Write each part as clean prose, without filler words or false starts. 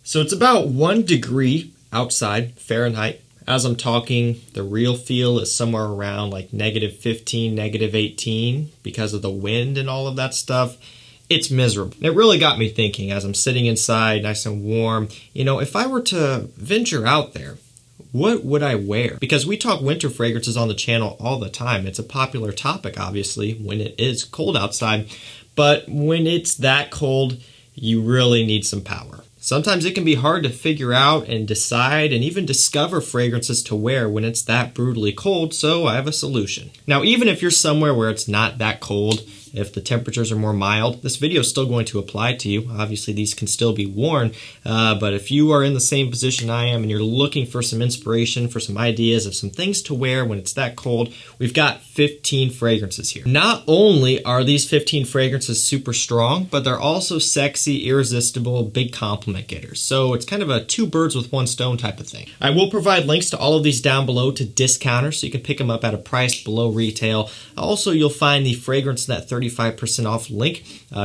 So it's about 1 degree outside Fahrenheit. As I'm talking, the real feel is somewhere around like -15, -18 because of the wind and all of that stuff. It's miserable. It really got me thinking as I'm sitting inside, nice and warm, you know, if I were to venture out there, what would I wear? Because we talk winter fragrances on the channel all the time. It's a popular topic, obviously, when it is cold outside. But when it's that cold, you really need some power. Sometimes it can be hard to figure out and decide and even discover fragrances to wear when it's that brutally cold, so I have a solution. Now, even if you're somewhere where it's not that cold, if the temperatures are more mild, this video is still going to apply to you. Obviously, these can still be worn, but if you are in the same position I am and you're looking for some inspiration, for some ideas of some things to wear when it's that cold, we've got 15 fragrances here. Not only are these 15 fragrances super strong, but they're also sexy, irresistible, big compliment getters. So it's kind of a 2 birds with 1 stone type of thing. I will provide links to all of these down below to discounters, so you can pick them up at a price below retail. Also, you'll find the fragrance net 35% off link.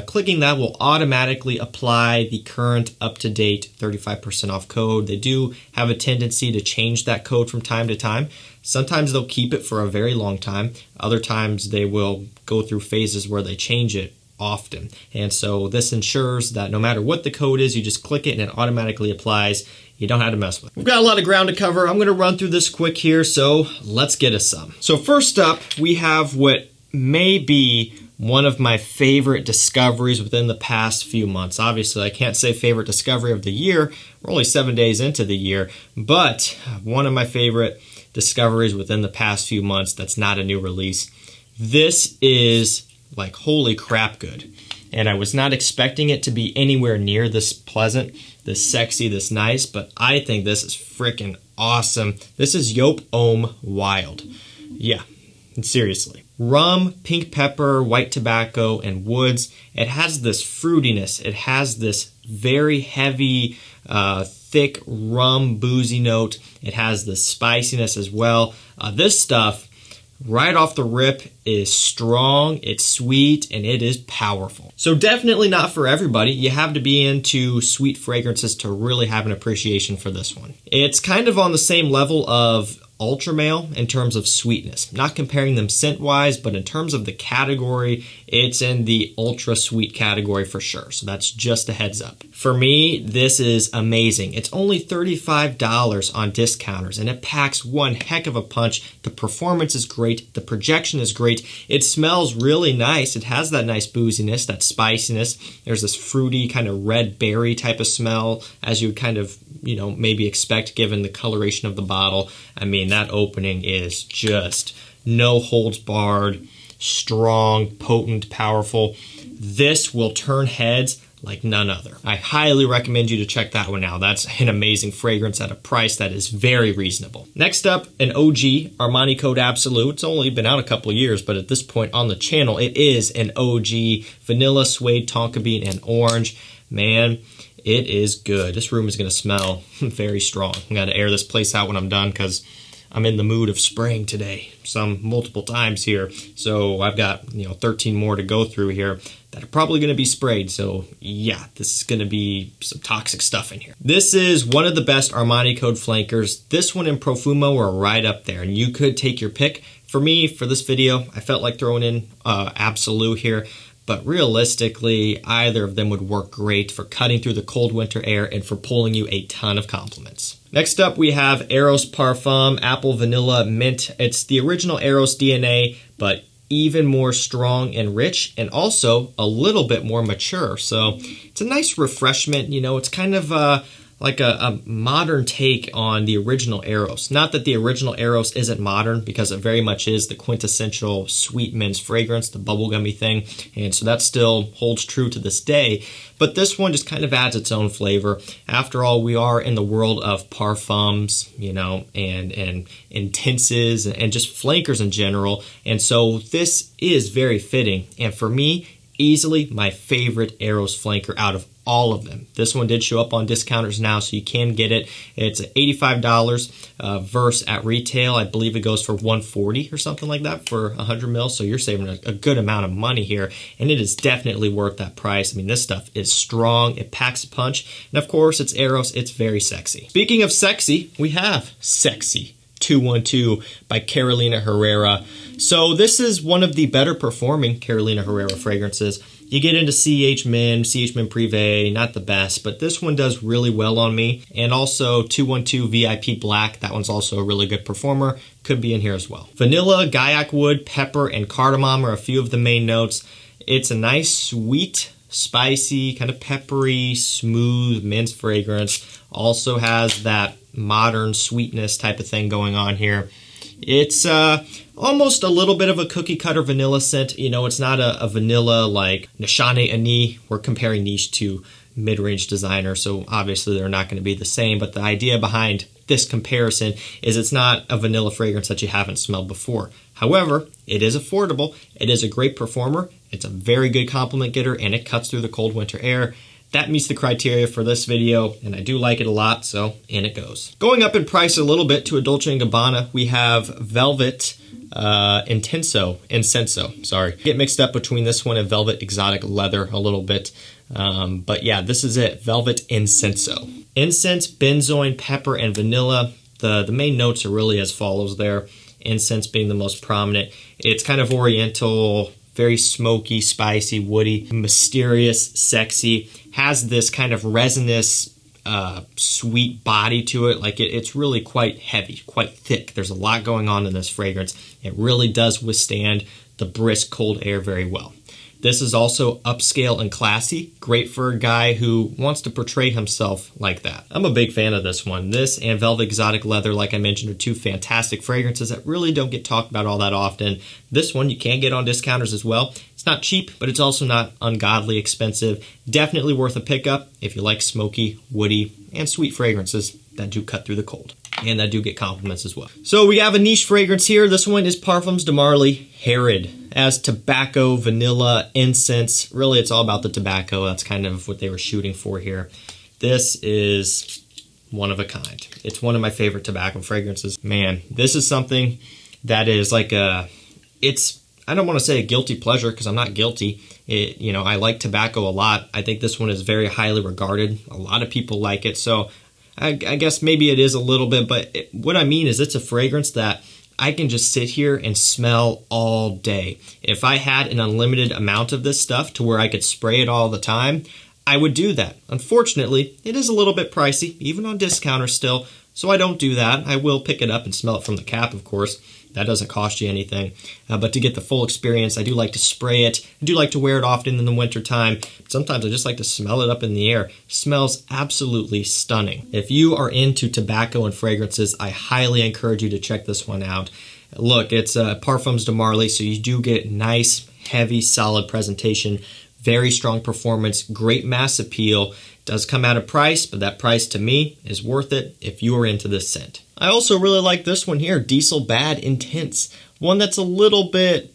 Clicking that will automatically apply the current up-to-date 35% off code. They do have a tendency to change that code from time to time. Sometimes they'll keep it for a very long time. Other times they will go through phases where they change it often. And so this ensures that no matter what the code is, you just click it and it automatically applies. You don't have to mess with it. We've got a lot of ground to cover. I'm going to run through this quick here, so let's get us some. So first up, we have what may be one of my favorite discoveries within the past few months. Obviously, I can't say favorite discovery of the year. We're only 7 days into the year, but one of my favorite discoveries within the past few months that's not a new release. This is like holy crap good. And I was not expecting it to be anywhere near this pleasant, this sexy, this nice, but I think this is freaking awesome. This is Joop Homme Wild. Yeah, seriously. Rum, pink pepper, white tobacco, and woods. It has this fruitiness. It has this very heavy, thick rum boozy note. It has the spiciness as well. This stuff, right off the rip, is strong, it's sweet, and it is powerful. So definitely not for everybody. You have to be into sweet fragrances to really have an appreciation for this one. It's kind of on the same level of Ultra Male in terms of sweetness. Not comparing them scent-wise, but in terms of the category, it's in the ultra sweet category for sure. So that's just a heads up. For me, this is amazing. It's only $35 on discounters, and it packs one heck of a punch. The performance is great. The projection is great. It smells really nice. It has that nice booziness, that spiciness. There's this fruity kind of red berry type of smell, as you would kind of, you know, maybe expect given the coloration of the bottle. I mean, that opening is just no holds barred, strong, potent, powerful. This will turn heads like none other. I highly recommend you to check that one out. That's an amazing fragrance at a price that is very reasonable. Next up, an OG Armani Code Absolu. It's only been out a couple of years, but at this point on the channel, it is an OG vanilla, suede, tonka bean, and orange. Man, it is good. This room is going to smell very strong. I'm going to air this place out when I'm done because I'm in the mood of spraying today, multiple times here. So I've got 13 more to go through here that are probably going to be sprayed. So yeah, this is going to be some toxic stuff in here. This is one of the best Armani Code flankers. This one and Profumo are right up there, and you could take your pick. For me, for this video, I felt like throwing in Absolu here. But realistically, either of them would work great for cutting through the cold winter air and for pulling you a ton of compliments. Next up, we have Eros Parfum Apple Vanilla Mint. It's the original Eros DNA, but even more strong and rich, and also a little bit more mature. So it's a nice refreshment. It's kind of like a modern take on the original Eros. Not that the original Eros isn't modern, because it very much is the quintessential sweet men's fragrance, the bubblegummy thing, and so that still holds true to this day. But this one just kind of adds its own flavor. After all, we are in the world of parfums, and intenses and just flankers in general, and so this is very fitting. And for me, easily my favorite Eros flanker out of all of them. This one did show up on discounters now, so you can get it. It's $85 versus at retail, I believe it goes for $140 or something like that for 100 mils. So you're saving a good amount of money here, and it is definitely worth that price. I mean, this stuff is strong. It packs a punch. And of course, it's Eros. It's very sexy. Speaking of sexy, we have Sexy 212 by Carolina Herrera. So this is one of the better performing Carolina Herrera fragrances. You get into CH Men Privé, not the best, but this one does really well on me. And also 212 VIP Black, that one's also a really good performer. Could be in here as well. Vanilla, Gaiac wood, pepper, and cardamom are a few of the main notes. It's a nice, sweet, spicy, kind of peppery, smooth men's fragrance. Also has that modern sweetness type of thing going on here. It's almost a little bit of a cookie cutter vanilla scent. You know, it's not a vanilla like Nishane Ani. We're comparing niche to mid-range designer, so obviously they're not going to be the same. But the idea behind this comparison is it's not a vanilla fragrance that you haven't smelled before. However, it is affordable. It is a great performer. It's a very good compliment getter, and it cuts through the cold winter air. That meets the criteria for this video, and I do like it a lot, so in it goes. Going up in price a little bit to a Dolce & Gabbana, we have Velvet Incenso. Sorry. Get mixed up between this one and Velvet Exotic Leather a little bit. But yeah, this is it, Velvet Incenso. Incense, benzoin, pepper, and vanilla. The main notes are really as follows there. Incense being the most prominent. It's kind of oriental, very smoky, spicy, woody, mysterious, sexy. Has this kind of resinous, sweet body to it. Like it's really quite heavy, quite thick. There's a lot going on in this fragrance. It really does withstand the brisk cold air very well. This is also upscale and classy. Great for a guy who wants to portray himself like that. I'm a big fan of this one. This and Velvet Exotic Leather, like I mentioned, are two fantastic fragrances that really don't get talked about all that often. This one you can get on discounters as well. It's not cheap, but it's also not ungodly expensive. Definitely worth a pickup if you like smoky, woody, and sweet fragrances that do cut through the cold. And that do get compliments as well. So we have a niche fragrance here. This one is Parfums de Marly Herod. As tobacco, vanilla, incense. Really, it's all about the tobacco. That's kind of what they were shooting for here. This is one of a kind. It's one of my favorite tobacco fragrances. Man, this is something that is like I don't want to say a guilty pleasure because I'm not guilty. I like tobacco a lot. I think this one is very highly regarded. A lot of people like it. So I guess maybe it is a little bit, but what I mean is it's a fragrance that I can just sit here and smell all day. If I had an unlimited amount of this stuff to where I could spray it all the time, I would do that. Unfortunately, it is a little bit pricey, even on discounters still, so I don't do that. I will pick it up and smell it from the cap, of course. That doesn't cost you anything. But to get the full experience, I do like to spray it. I do like to wear it often in the wintertime. Sometimes I just like to smell it up in the air. It smells absolutely stunning. If you are into tobacco and fragrances, I highly encourage you to check this one out. Look, it's Parfums de Marly, so you do get nice, heavy, solid presentation. Very strong performance, great mass appeal. Does come at a price, but that price to me is worth it if you are into this scent. I also really like this one here, Diesel Bad Intense. One that's a little bit,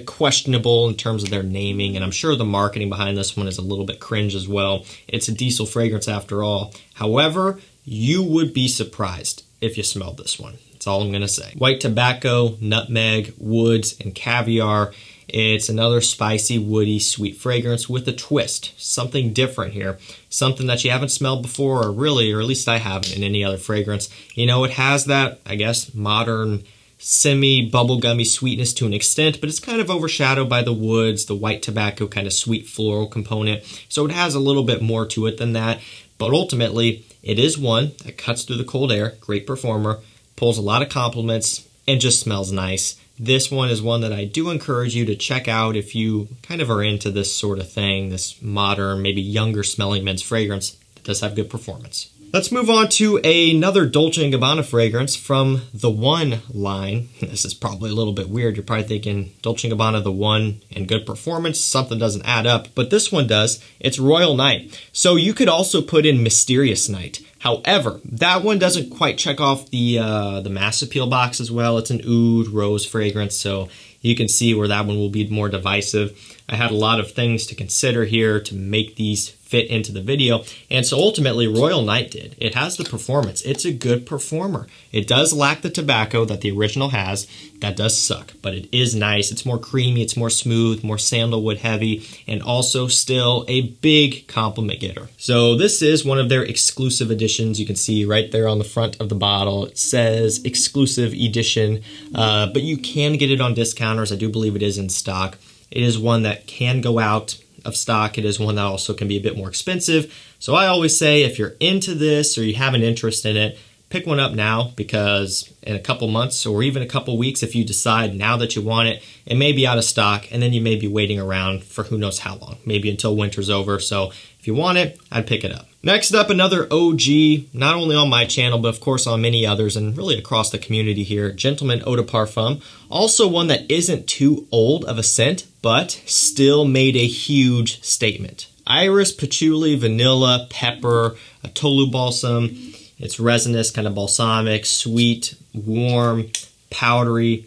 questionable in terms of their naming, and I'm sure the marketing behind this one is a little bit cringe as well. It's a diesel fragrance after all. However, you would be surprised if you smelled this one. That's all I'm going to say. White tobacco, nutmeg, woods, and caviar. It's another spicy, woody, sweet fragrance with a twist. Something different here. Something that you haven't smelled before, or at least I haven't in any other fragrance. It has that, I guess, modern, semi-bubblegummy sweetness to an extent, but it's kind of overshadowed by the woods, the white tobacco kind of sweet floral component. So it has a little bit more to it than that. But ultimately, it is one that cuts through the cold air. Great performer. Pulls a lot of compliments and just smells nice. This one is one that I do encourage you to check out if you kind of are into this sort of thing, this modern, maybe younger smelling men's fragrance that does have good performance. Let's move on to another Dolce & Gabbana fragrance from the One line. This is probably a little bit weird. You're probably thinking Dolce & Gabbana, the One, and good performance. Something doesn't add up, but this one does. It's Royal Night. So you could also put in Mysterious Night. However, that one doesn't quite check off the mass appeal box as well. It's an oud rose fragrance, so you can see where that one will be more divisive. I had a lot of things to consider here to make these fit into the video, and so ultimately Royal Night did. It has the performance. It's a good performer. It does lack the tobacco that the original has. That does suck, but it is nice. It's more creamy, it's more smooth, more sandalwood heavy, and also still a big compliment getter. So this is one of their exclusive editions. You can see right there on the front of the bottle, it says exclusive edition, but you can get it on discounters. I do believe it is in stock. It is one that can go out of stock. It is one that also can be a bit more expensive. So I always say if you're into this or you have an interest in it, pick one up now, because in a couple months or even a couple weeks, if you decide now that you want it, it may be out of stock, and then you may be waiting around for who knows how long, maybe until winter's over. So if you want it, I'd pick it up. Next up, another OG, not only on my channel, but of course on many others and really across the community here, Gentleman Eau de Parfum. Also one that isn't too old of a scent, but still made a huge statement. Iris, patchouli, vanilla, pepper, a tolu balsam. It's resinous, kind of balsamic, sweet, warm, powdery,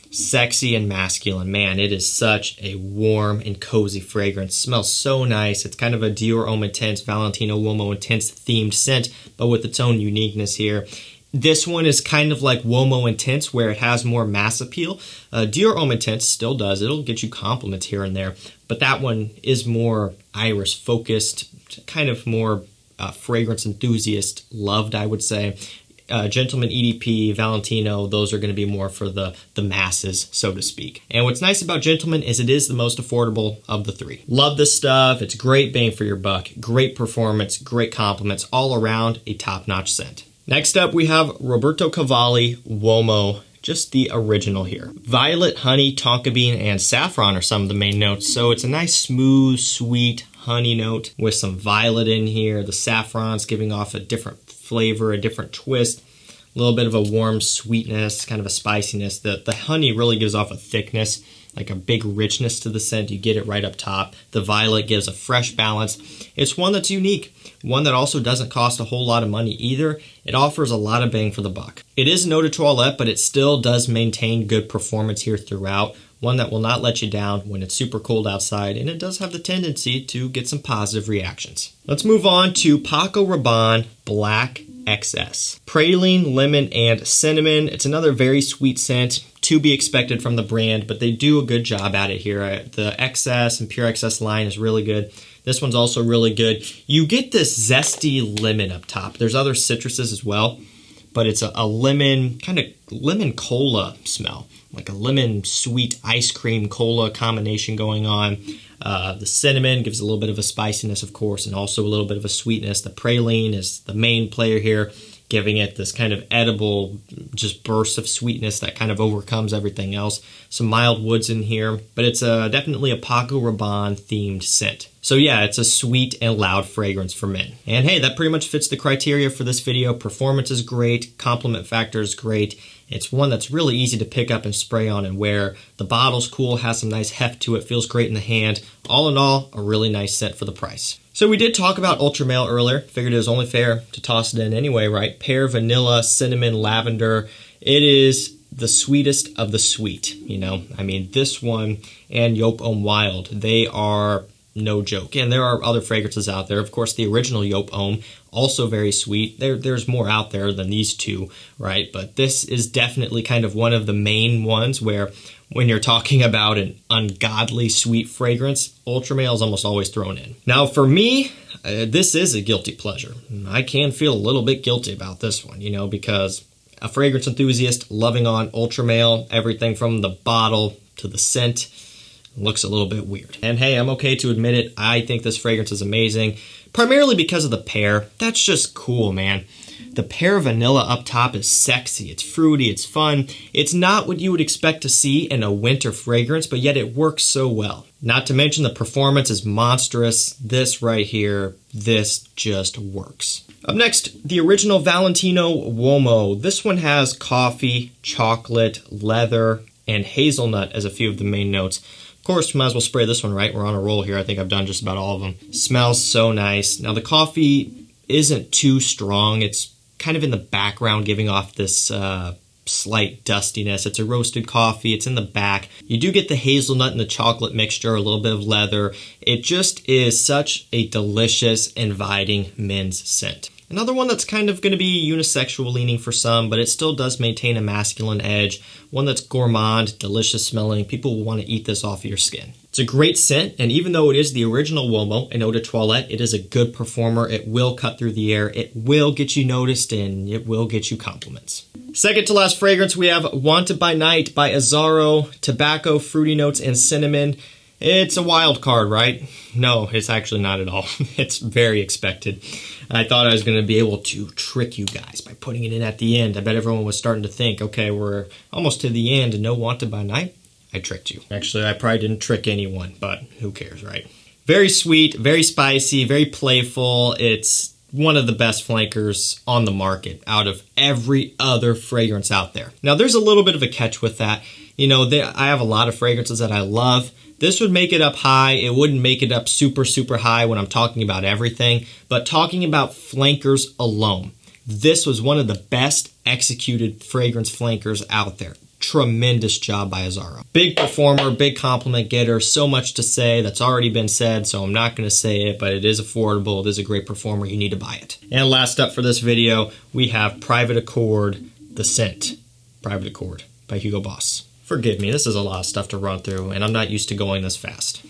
sexy, and masculine. Man, it is such a warm and cozy fragrance. Smells so nice. It's kind of a Dior Homme Intense, Valentino Uomo Intense themed scent, but with its own uniqueness here. This one is kind of like Uomo Intense, where it has more mass appeal. Dior Homme Intense still does. It'll get you compliments here and there, but that one is more iris focused, kind of more fragrance enthusiast loved, I would say. Gentleman EDP, Valentino, those are going to be more for the masses, so to speak. And what's nice about Gentleman is it is the most affordable of the three. Love this stuff. It's great bang for your buck. Great performance, great compliments, all around a top-notch scent. Next up, we have Roberto Cavalli Uomo, just the original here. Violet, honey, tonka bean, and saffron are some of the main notes. So it's a nice, smooth, sweet honey note with some violet in here. The saffron's giving off a different flavor, a different twist, a little bit of a warm sweetness, kind of a spiciness. The honey really gives off a thickness, like a big richness to the scent. You get it right up top. The violet gives a fresh balance. It's one that's unique, one that also doesn't cost a whole lot of money either. It offers a lot of bang for the buck. It is an eau de toilette, but it still does maintain good performance here throughout. One that will not let you down when it's super cold outside, and it does have the tendency to get some positive reactions. Let's move on to Paco Rabanne Black XS. Praline, lemon, and cinnamon. It's another very sweet scent, to be expected from the brand, but they do a good job at it here. The XS and Pure XS line is really good. This one's also really good. You get this zesty lemon up top. There's other citruses as well, but it's a lemon, kind of lemon cola smell, like a lemon sweet ice cream cola combination going on. The cinnamon gives a little bit of a spiciness, of course, and also a little bit of a sweetness. The praline is the main player here, giving it this kind of edible, just burst of sweetness that kind of overcomes everything else. Some mild woods in here, but it's definitely a Paco Rabanne themed scent. So yeah, it's a sweet and loud fragrance for men. And hey, that pretty much fits the criteria for this video. Performance is great, compliment factor is great. It's one that's really easy to pick up and spray on and wear. The bottle's cool, has some nice heft to it, feels great in the hand. All in all, a really nice scent for the price. So we did talk about Ultra Male earlier. Figured it was only fair to toss it in anyway, right? Pear, vanilla, cinnamon, lavender. It is the sweetest of the sweet, you know? I mean, this one and Joop Homme Wild, they are no joke. And there are other fragrances out there. Of course, the original Joop Homme, also very sweet. There's more out there than these two, right? But this is definitely kind of one of the main ones where when you're talking about an ungodly sweet fragrance, Ultra Male is almost always thrown in. Now for me, this is a guilty pleasure. I can feel a little bit guilty about this one, you know, because a fragrance enthusiast loving on Ultra Male, everything from the bottle to the scent, looks a little bit weird. And hey, I'm okay to admit it. I think this fragrance is amazing, primarily because of the pear. That's just cool, man. The pear vanilla up top is sexy. It's fruity. It's fun. It's not what you would expect to see in a winter fragrance, but yet it works so well. Not to mention the performance is monstrous. This right here, this just works. Up next, the original Valentino Uomo. This one has coffee, chocolate, leather, and hazelnut as a few of the main notes. Of course, might as well spray this one, right? We're on a roll here. I think I've done just about all of them. Smells so nice. Now the coffee isn't too strong. It's kind of in the background, giving off this slight dustiness. It's a roasted coffee. It's in the back. You do get the hazelnut and the chocolate mixture, a little bit of leather. It just is such a delicious, inviting men's scent. Another one that's kind of going to be unisexual leaning for some, but it still does maintain a masculine edge. One that's gourmand, delicious smelling. People will want to eat this off of your skin. It's a great scent, and even though it is the original Uomo, an eau de toilette, it is a good performer. It will cut through the air. It will get you noticed, and it will get you compliments. Second to last fragrance, we have Wanted by Night by Azzaro. Tobacco, fruity notes, and cinnamon. It's a wild card, right? No, it's actually not at all. It's very expected. I thought I was going to be able to trick you guys by putting it in at the end. I bet everyone was starting to think, okay, we're almost to the end and no Wanted by Night. I tricked you. Actually, I probably didn't trick anyone, but who cares, right? Very sweet, very spicy, very playful. It's one of the best flankers on the market out of every other fragrance out there. Now, there's a little bit of a catch with that. You know, I have a lot of fragrances that I love. This would make it up high. It wouldn't make it up super, super high when I'm talking about everything. But talking about flankers alone, this was one of the best executed fragrance flankers out there. Tremendous job by Azzaro. Big performer, big compliment getter. So much to say that's already been said, so I'm not going to say it, but it is affordable. It is a great performer. You need to buy it. And last up for this video, we have Private Accord, the scent. Private Accord by Hugo Boss. Forgive me, this is a lot of stuff to run through, and I'm not used to going this fast.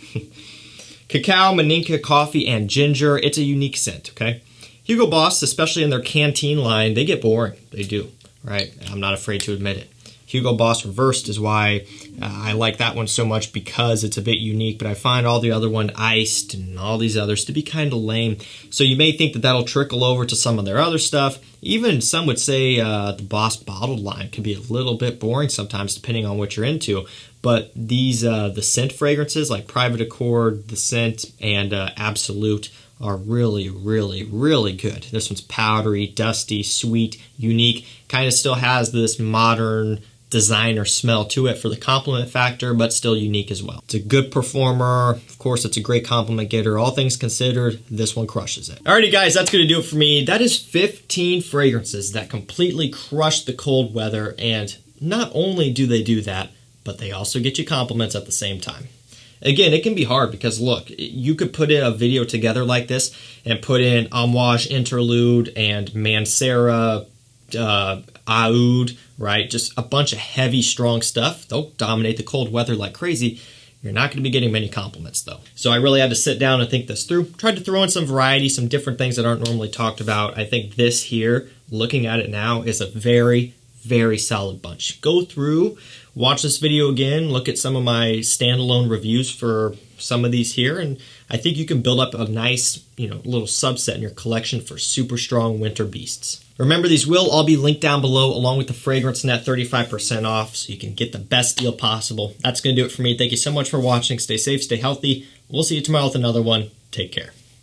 Cacao, Maninka, coffee, and ginger. It's a unique scent, okay? Hugo Boss, especially in their Canteen line, they get boring. They do, right? I'm not afraid to admit it. Hugo Boss Reversed is why I like that one so much, because it's a bit unique, but I find all the other one, Iced and all these others, to be kind of lame. So you may think that that'll trickle over to some of their other stuff. Even some would say the Boss Bottled line can be a little bit boring sometimes, depending on what you're into. But these, the scent fragrances like Private Accord, The Scent, and Absolute are really, really, really good. This one's powdery, dusty, sweet, unique, kind of still has this modern designer smell to it for the compliment factor, but still unique as well. It's a good performer. Of course, it's a great compliment getter. All things considered, this one crushes it. Alrighty guys, that's going to do it for me. That is 15 fragrances that completely crush the cold weather, and not only do they do that, but they also get you compliments at the same time. Again, it can be hard because look, you could put in a video together like this and put in Amouage Interlude and Mancera, Oud, right? Just a bunch of heavy, strong stuff. They'll dominate the cold weather like crazy. You're not going to be getting many compliments though. So I really had to sit down and think this through. Tried to throw in some variety, some different things that aren't normally talked about. I think this here, looking at it now, is a very, very solid bunch. Go through, watch this video again, look at some of my standalone reviews for some of these here, and I think you can build up a nice, little subset in your collection for super strong winter beasts. Remember, these will all be linked down below along with the fragrance net 35% off, so you can get the best deal possible. That's going to do it for me. Thank you so much for watching. Stay safe, stay healthy. We'll see you tomorrow with another one. Take care.